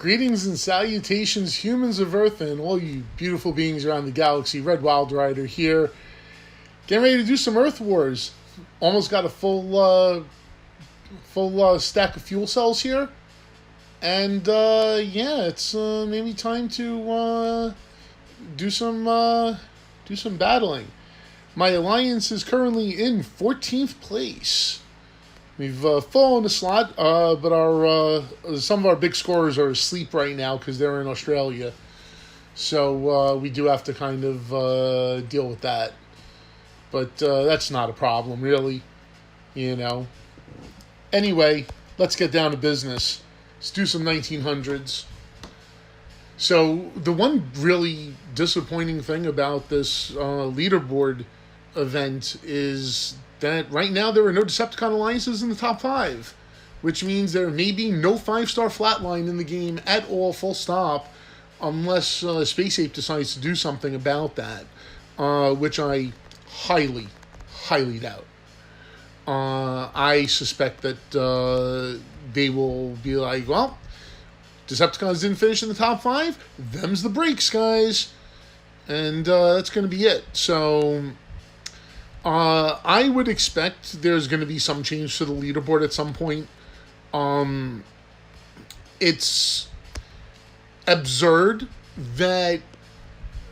Greetings and salutations, humans of Earth, and all you beautiful beings around the galaxy. Red Wild Rider here, getting ready to do some Earth Wars. Almost got a full stack of fuel cells here, and it's maybe time to do some battling. My alliance is currently in 14th place. We've fallen a slot, but our some of our big scorers are asleep right now because they're in Australia. So we do have to kind of deal with that. But that's not a problem, really. Anyway, let's get down to business. Let's do some 1900s. So the one really disappointing thing about this leaderboard event is that right now there are no Decepticon alliances in the top 5, which means there may be no 5-star flatline in the game at all, full stop, unless Space Ape decides to do something about that, which I highly, highly doubt. I suspect that they will be like, well, Decepticons didn't finish in the top 5, them's the breaks, guys. And that's going to be it. So I would expect there's going to be some change to the leaderboard at some point. It's absurd that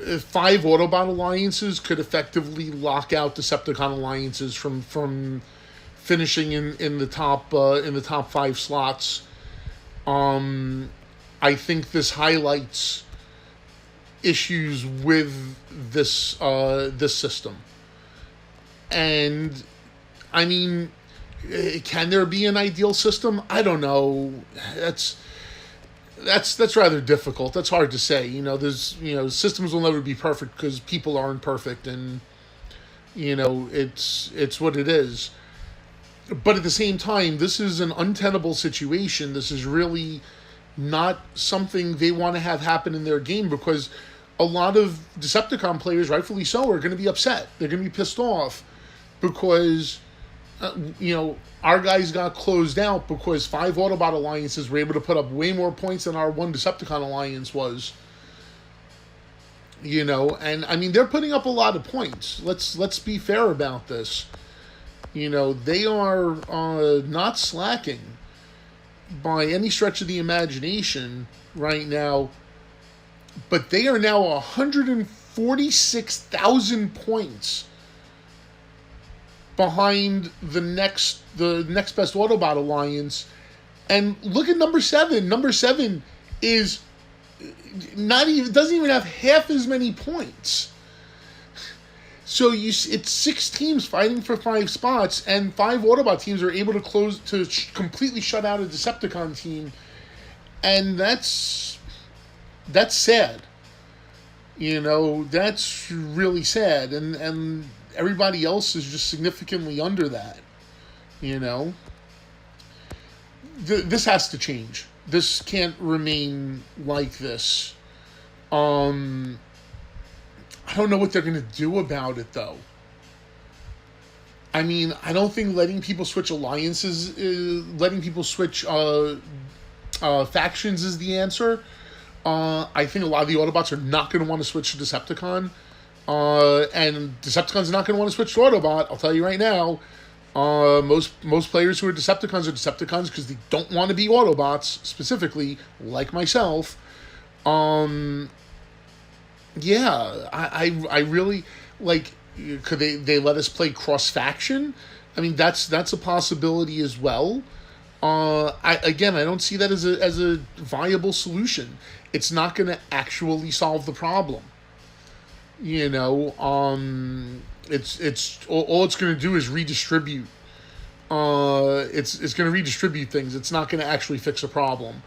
5 Autobot alliances could effectively lock out Decepticon alliances from finishing in the top 5 slots. I think this highlights issues with this system. And, I mean, can there be an ideal system? I don't know. That's rather difficult. That's hard to say. Systems will never be perfect because people aren't perfect, and it's what it is. But at the same time, this is an untenable situation. This is really not something they want to have happen in their game, because a lot of Decepticon players, rightfully so, are going to be upset. They're going to be pissed off because, our guys got closed out because 5 Autobot alliances were able to put up way more points than our one Decepticon alliance was. And I mean, they're putting up a lot of points. Let's be fair about this. They are not slacking by any stretch of the imagination right now, but they are now 146,000 points behind the next best Autobot alliance. And look at number 7. Number 7 is doesn't even have half as many points. So it's 6 teams fighting for 5 spots, and 5 Autobot teams are able to completely shut out a Decepticon team, and that's sad. That's really sad, and everybody else is just significantly under that. This has to change. This can't remain like this. I don't know what they're going to do about it, though. I mean, I don't think letting people switch alliances, letting people switch factions is the answer. I think a lot of the Autobots are not going to want to switch to Decepticon. And Decepticons are not going to want to switch to Autobot, I'll tell you right now. Most players who are Decepticons because they don't want to be Autobots, specifically, like myself. Yeah, I really, could they let us play cross-faction? I mean, that's a possibility as well. I don't see that as a viable solution. It's not going to actually solve the problem. It's all it's going to do is redistribute. It's going to redistribute things. It's not going to actually fix a problem.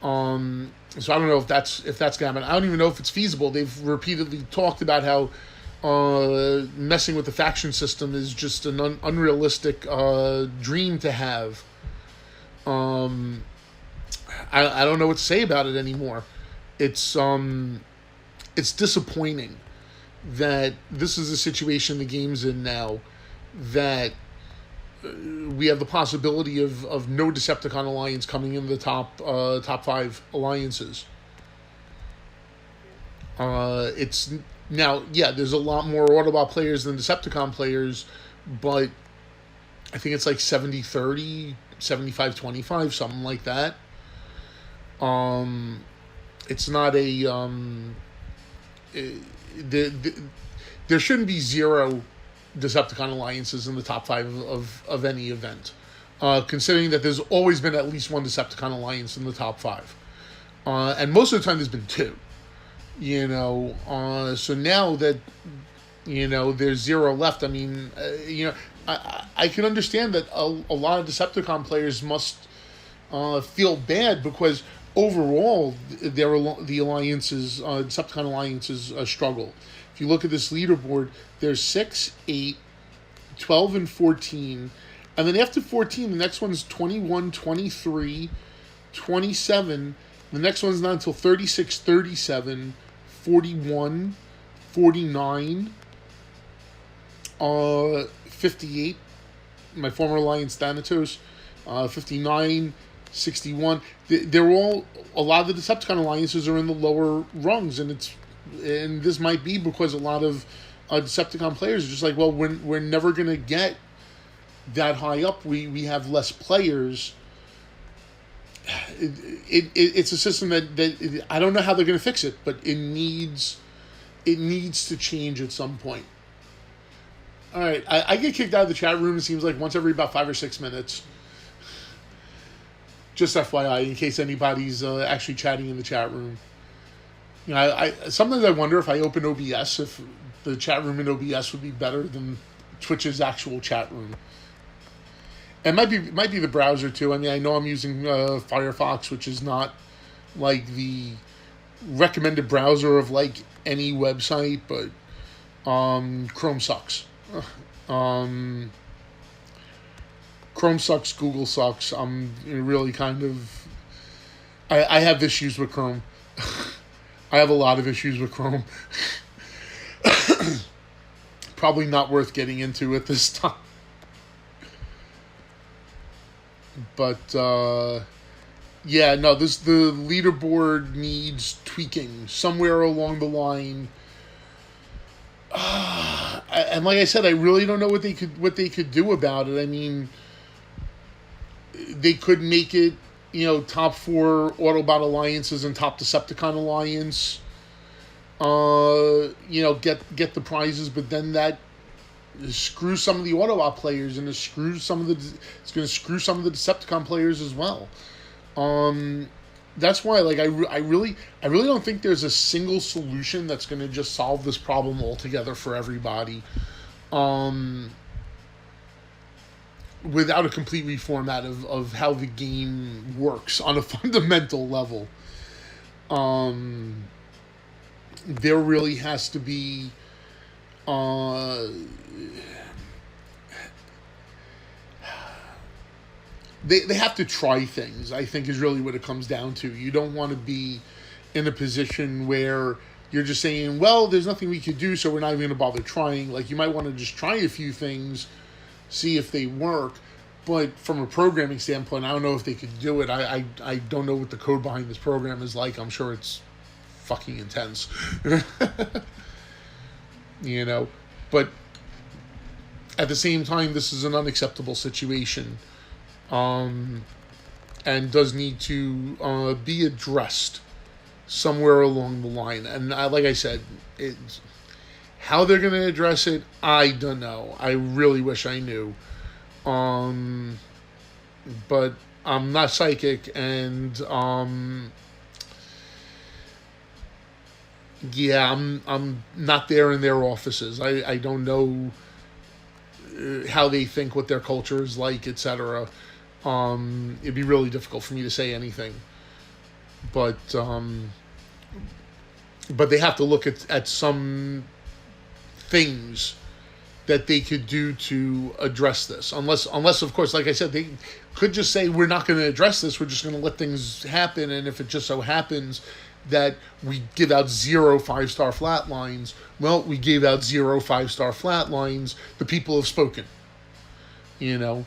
So I don't know if that's going to happen. I don't even know if it's feasible. They've repeatedly talked about how messing with the faction system is just an unrealistic dream to have. I don't know what to say about it anymore. It's disappointing that this is the situation the game's in now, that we have the possibility of no Decepticon alliance coming in the top 5 alliances. It's now, yeah, there's a lot more Autobot players than Decepticon players, but I think it's like 70-30, 75-25, something like that. It's not a there shouldn't be zero Decepticon alliances in the top 5 of any event, considering that there's always been at least one Decepticon alliance in the top 5, and most of the time there's been 2. So now that there's 0 left. I mean, I can understand that a lot of Decepticon players must feel bad because overall the alliances, Decepticon alliances, struggle. If you look at this leaderboard, there's 6, 8, 12, and 14. And then after 14, the next one's 21, 23, 27. The next one's not until 36, 37, 41, 49, 58. My former alliance, Thanatos, 59, 61. They're all, a lot of the Decepticon alliances are in the lower rungs, and this might be because a lot of Decepticon players are just like, well, we're never going to get that high up. We have less players. It's a system that I don't know how they're going to fix it, but it needs to change at some point. All right, I get kicked out of the chat room, it seems like once every about 5 or 6 minutes. Just FYI, in case anybody's actually chatting in the chat room. I sometimes I wonder if I open OBS, if the chat room in OBS would be better than Twitch's actual chat room. It might be the browser too. I mean, I know I'm using Firefox, which is not like the recommended browser of like any website, but Chrome sucks. Chrome sucks. Google sucks. I'm really kind of. I have issues with Chrome. I have a lot of issues with Chrome. Probably not worth getting into at this time. But yeah, no, the leaderboard needs tweaking somewhere along the line. And like I said, I really don't know what they could do about it. I mean, they could make it, top 4 Autobot alliances and top Decepticon alliance. Get the prizes, but then that screws some of the Autobot players, and it's going to screw some of the Decepticon players as well. That's why, like, I really don't think there's a single solution that's going to just solve this problem altogether for everybody. Without a complete reformat of how the game works on a fundamental level. There really has to be they have to try things, I think, is really what it comes down to. You don't want to be in a position where you're just saying, well, there's nothing we could do, so we're not even going to bother trying. Like, you might want to just try a few things, see if they work. But from a programming standpoint, I don't know if they could do it. I don't know what the code behind this program is like. I'm sure it's fucking intense. But at the same time, this is an unacceptable situation. And does need to be addressed somewhere along the line. And like I said, how they're going to address it, I don't know. I really wish I knew. But I'm not psychic, and yeah, I'm not there in their offices. I don't know how they think, what their culture is like, etc. It'd be really difficult for me to say anything. But they have to look at some things that they could do to address this. Unless, of course, like I said, they could just say, we're not going to address this, we're just going to let things happen, and if it just so happens that we give out 0 5-star flatlines, well, we gave out 0 5-star flatlines, the people have spoken. You know,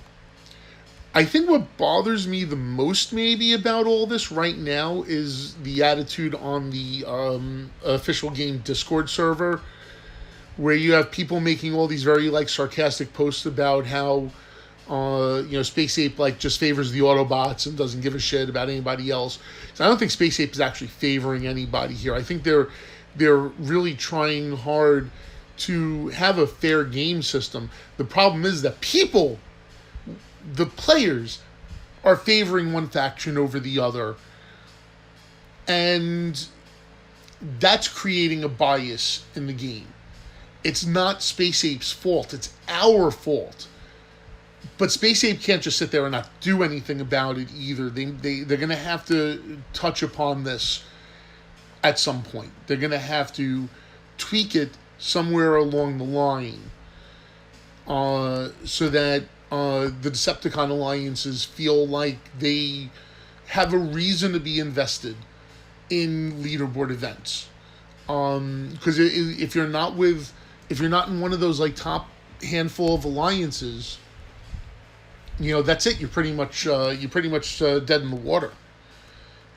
I think what bothers me the most, maybe, about all this right now is the attitude on the official game Discord server, where you have people making all these very like sarcastic posts about how Space Ape like just favors the Autobots and doesn't give a shit about anybody else. So I don't think Space Ape is actually favoring anybody here. I think they're really trying hard to have a fair game system. The problem is that people, the players, are favoring one faction over the other, and that's creating a bias in the game. It's not Space Ape's fault. It's our fault. But Space Ape can't just sit there and not do anything about it either. They're going to have to touch upon this at some point. They're going to have to tweak it somewhere along the line so that the Decepticon alliances feel like they have a reason to be invested in leaderboard events. Because if you're not in one of those like top handful of alliances, that's it. You're pretty much dead in the water.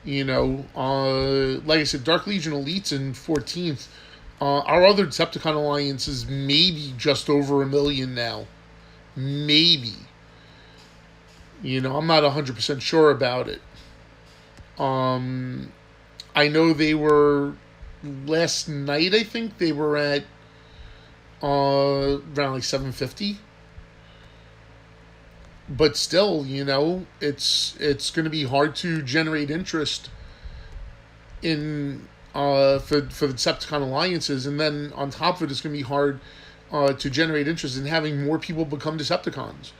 Like I said, Dark Legion Elites in 14th. Our other Decepticon alliance is maybe just over 1 million now. Maybe. I'm not 100% sure about it. I know they were, last night I think, they were at around like 750. But still, it's going to be hard to generate interest in for the Decepticon alliances, and then on top of it, it's going to be hard to generate interest in having more people become Decepticons.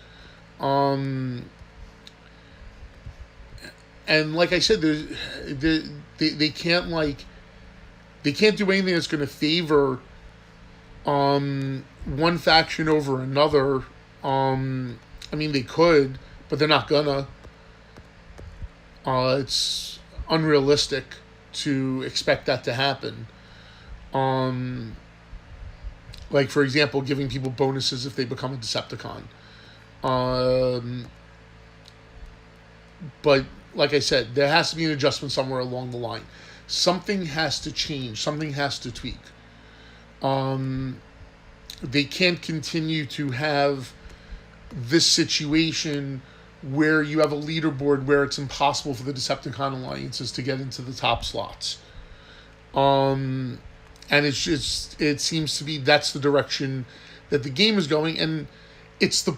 And like I said, they can't do anything that's going to favor one faction over another. I mean, they could, but they're not gonna. It's unrealistic to expect that to happen. Like, for example, giving people bonuses if they become a Decepticon. But, like I said, there has to be an adjustment somewhere along the line. Something has to change. Something has to tweak. They can't continue to have this situation where you have a leaderboard where it's impossible for the Decepticon alliances to get into the top slots. And it seems to be that's the direction that the game is going, and it's the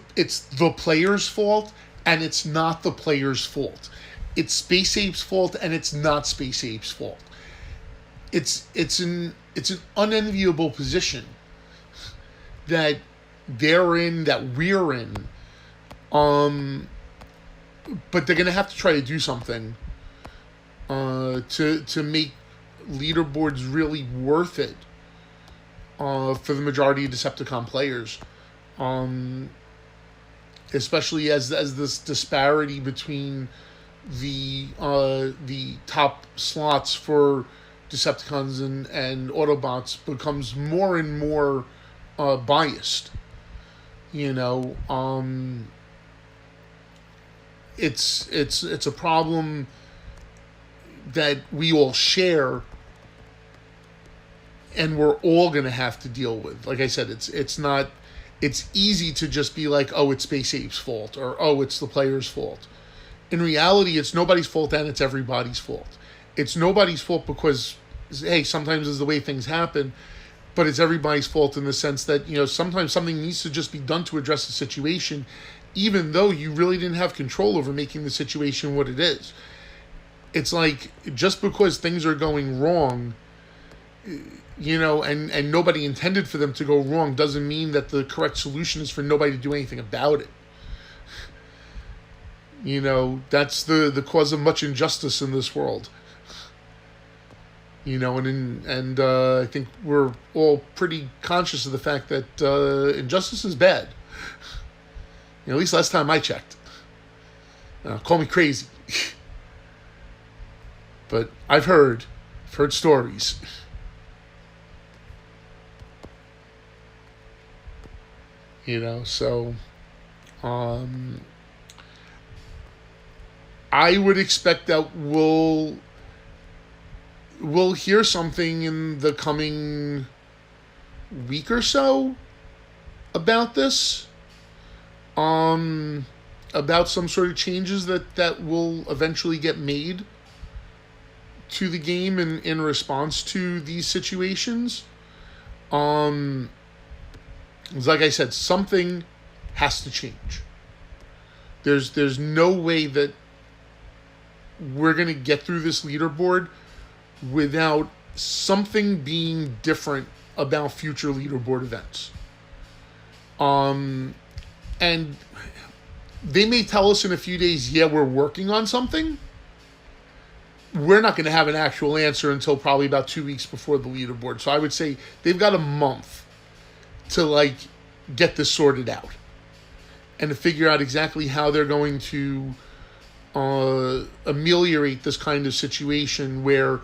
player's fault, and it's not the player's fault. It's Space Ape's fault, and it's not Space Ape's fault. It's an unenviable position that they're in, that we're in, but they're gonna have to try to do something to make leaderboards really worth it for the majority of Decepticon players, especially as this disparity between the top slots for Decepticons and Autobots becomes more and more biased. It's a problem that we all share, and we're all going to have to deal with. Like I said, it's easy to just be like, oh, it's Space Ape's fault, or oh, it's the player's fault. In reality, it's nobody's fault, and it's everybody's fault. It's nobody's fault because, hey, sometimes it's the way things happen, but it's everybody's fault in the sense that, sometimes something needs to just be done to address the situation, even though you really didn't have control over making the situation what it is. It's like, just because things are going wrong, and nobody intended for them to go wrong, doesn't mean that the correct solution is for nobody to do anything about it. That's the cause of much injustice in this world. And I think we're all pretty conscious of the fact that injustice is bad. At least last time I checked. Call me crazy. But I've heard stories. So Um, I would expect that we'll hear something in the coming week or so about this. About some sort of changes that will eventually get made to the game in response to these situations. Like I said, something has to change. There's no way that we're going to get through this leaderboard without something being different about future leaderboard events. And they may tell us in a few days, yeah, we're working on something. We're not going to have an actual answer until probably about 2 weeks before the leaderboard. So I would say they've got a month to get this sorted out and to figure out exactly how they're going to ameliorate this kind of situation where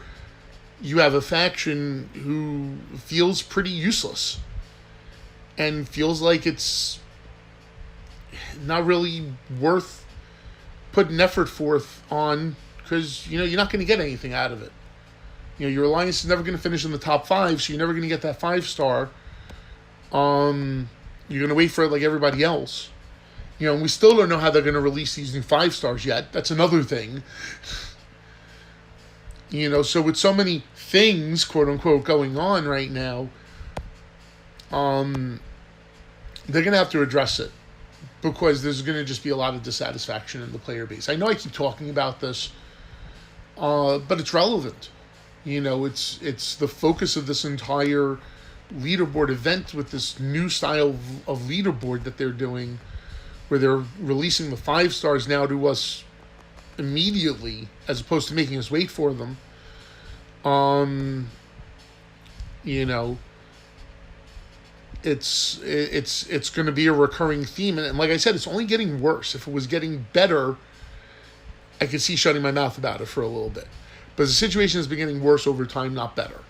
you have a faction who feels pretty useless and feels like it's not really worth putting effort forth on, because you're not going to get anything out of it. Your alliance is never going to finish in the top 5, so you're never going to get that 5-star. You're going to wait for it like everybody else. And we still don't know how they're going to release these new 5-stars yet. That's another thing. So with so many things, quote unquote, going on right now, they're going to have to address it, because there's going to just be a lot of dissatisfaction in the player base. I know I keep talking about this, but it's relevant. It's the focus of this entire leaderboard event with this new style of leaderboard that they're doing, where they're releasing the 5-stars now to us immediately, as opposed to making us wait for them. It's going to be a recurring theme, and like I said, it's only getting worse. If it was getting better, I could see shutting my mouth about it for a little bit. But the situation is getting worse over time, not better,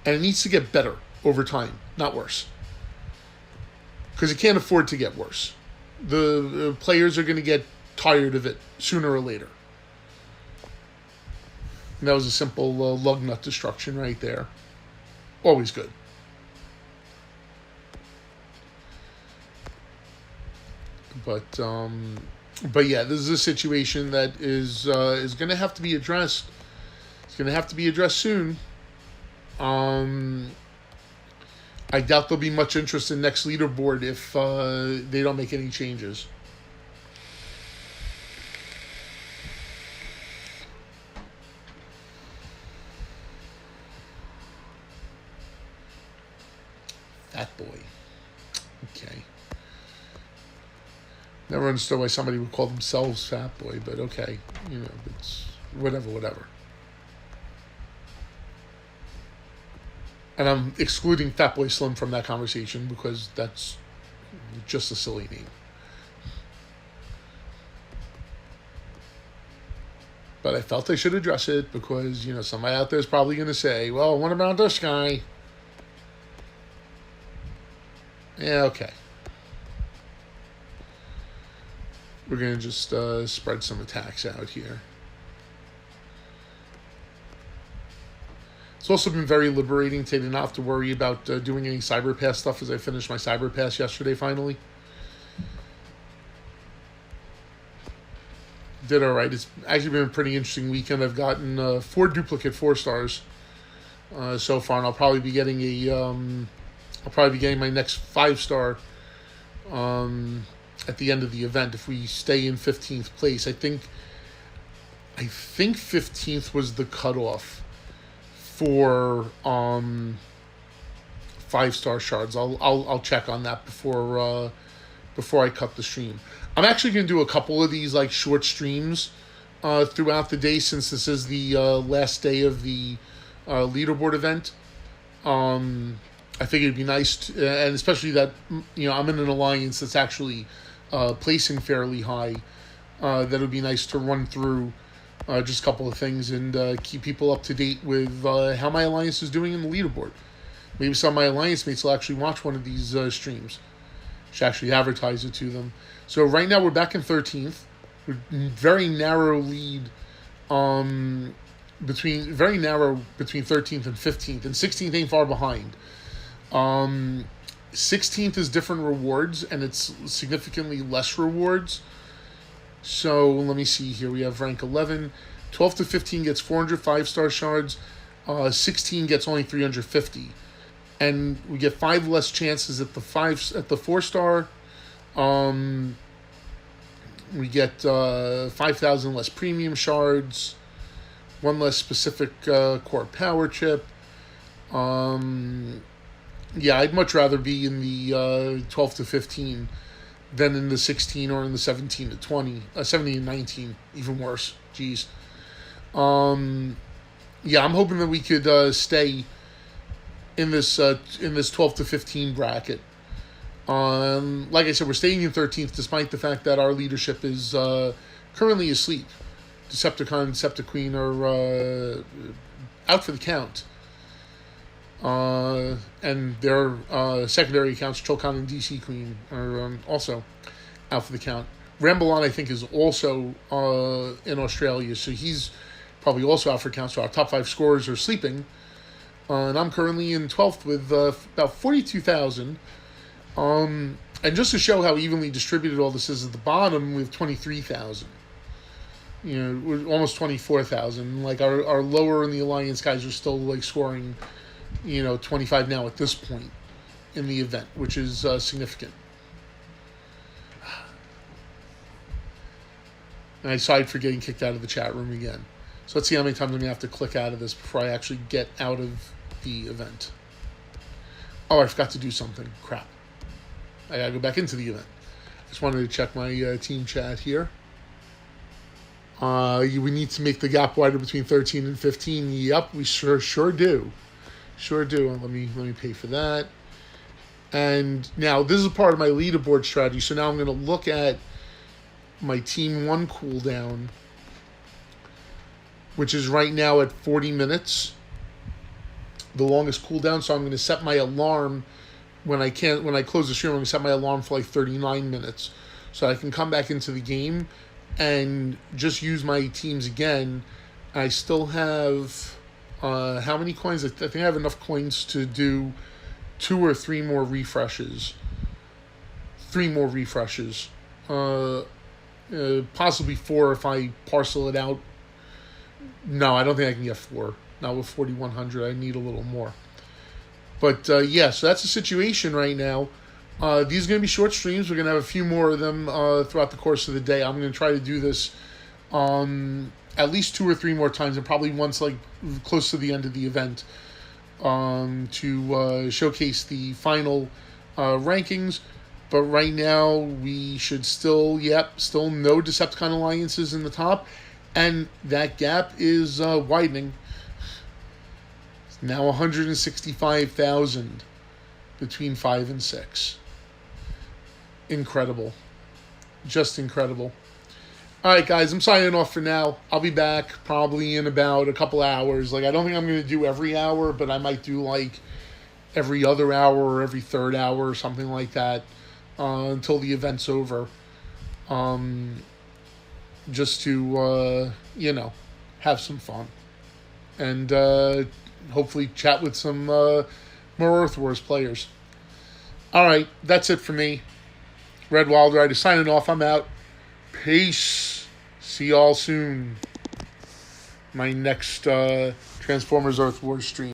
and it needs to get better over time, not worse, because it can't afford to get worse. The players are going to get tired of it sooner or later. And that was a simple lug nut destruction right there. Always good. But yeah, this is a situation that is going to have to be addressed. It's going to have to be addressed soon. I doubt there'll be much interest in next leaderboard if they don't make any changes. Fat boy. Okay. Never understood why somebody would call themselves Fat Boy, but okay. It's whatever. And I'm excluding Fatboy Slim from that conversation because that's just a silly name. But I felt I should address it because, somebody out there is probably going to say, well, what about this guy? Yeah, okay. We're going to just spread some attacks out here. It's also been very liberating to not have to worry about doing any Cyberpass stuff, as I finished my Cyberpass yesterday finally. Did all right. It's actually been a pretty interesting weekend. I've gotten 4 duplicate 4-stars so far, and I'll probably be getting my next 5-star at the end of the event if we stay in 15th place. I think 15th was the cutoff for 5-star shards. I'll check on that before I cut the stream. I'm actually going to do a couple of these short streams throughout the day, since this is the last day of the leaderboard event. I think it'd be nice and especially that I'm in an alliance that's actually placing fairly high. That would be nice to run through just a couple of things and keep people up to date with how my alliance is doing in the leaderboard. Maybe some of my alliance mates will actually watch one of these streams Should actually advertise it to them. So right now we're back in 13th. We're very narrow lead, between 13th and 15th, and 16th ain't far behind. 16th is different rewards, and it's significantly less rewards. So let me see here. We have rank 11. 12 to 15 gets 400 5-star shards. 16 gets only 350. And we get 5 less chances at the 4-star. We get 5,000 less premium shards. 1 less specific core power chip. Yeah, I'd much rather be in the 12 to 15 than in the 16 or in the 17 to 20. 17 and 19, even worse. Jeez. Yeah, I'm hoping that we could stay in this 12 to 15 bracket. Like I said, we're staying in 13th despite the fact that our leadership is currently asleep. Decepticon and Deceptiqueen are out for the count. And their secondary accounts, Chilcon and DC Queen, are also out for the count. Rambalon, I think, is also in Australia, so he's probably also out for count. So our top 5 scorers are sleeping. And I'm currently in 12th with about 42,000. And just to show how evenly distributed all this is at the bottom, we have 23,000. You know, we're almost 24,000. Like our lower in the alliance guys are still like scoring, 25 now at this point in the event, which is significant. And I sighed for getting kicked out of the chat room again. So let's see how many times I'm going to have to click out of this before I actually get out of the event. Oh, I forgot to do something. Crap. I got to go back into the event. Just wanted to check my team chat here. We need to make the gap wider between 13 and 15. Yep, we sure do. Sure do. Let me pay for that. And now this is part of my leaderboard strategy. So now I'm going to look at my Team 1 cooldown, which is right now at 40 minutes. The longest cooldown. So I'm going to set my alarm when I close the stream. I'm going to set my alarm for like 39 minutes, so I can come back into the game and just use my teams again. I still have how many coins? I think I have enough coins to do 2 or 3 more refreshes. 3 more refreshes. Possibly 4 if I parcel it out. No, I don't think I can get 4. Not with 4,100. I need a little more. But yeah, so that's the situation right now. These are going to be short streams. We're going to have a few more of them throughout the course of the day. I'm going to try to do this at least 2 or 3 more times, and probably once like close to the end of the event, to showcase the final rankings. But right now we should still no Decepticon alliances in the top, and that gap is widening. It's now 165,000 between 5 and 6. Incredible. Just incredible. All right, guys, I'm signing off for now. I'll be back probably in about a couple hours. Like, I don't think I'm going to do every hour, but I might do like every other hour or every third hour or something like that until the event's over. Just to, have some fun. And hopefully chat with some more Earth Wars players. All right, that's it for me. Red Wild Rider signing off. I'm out. Peace. See y'all soon. My next Transformers Earth Wars stream.